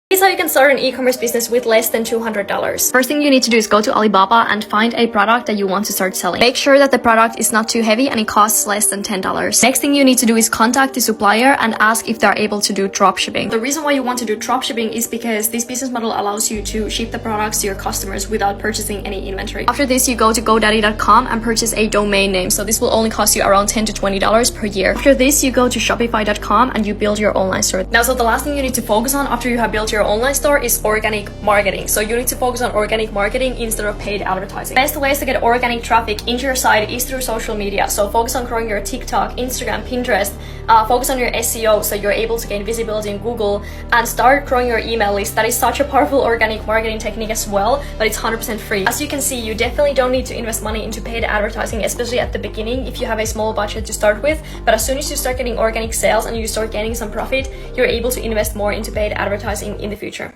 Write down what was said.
Here's how you can start an e-commerce business with less than $200. First thing you need to do is go to Alibaba and find a product that you want to start selling. Make sure that the product is not too heavy and it costs less than $10. Next thing you need to do is contact the supplier and ask if they're able to do dropshipping. The reason why you want to do dropshipping is because this business model allows you to ship the products to your customers without purchasing any inventory. After this, you go to GoDaddy.com and purchase a domain name. So this will only cost you around $10 to $20 per year. After this, you go to Shopify.com and you build your online store. Now, so the last thing you need to focus on after you have built your online store is organic marketing. So you need to focus on organic marketing instead of paid advertising. Best ways to get organic traffic into your site is through social media. So focus on growing your TikTok, Instagram, Pinterest. Focus on your SEO so you're able to gain visibility in Google, and start growing your email list. That is such a powerful organic marketing technique as well, but it's 100% free. As you can see, you definitely don't need to invest money into paid advertising, especially at the beginning if you have a small budget to start with. But as soon as you start getting organic sales and you start gaining some profit, you're able to invest more into paid advertising in the future.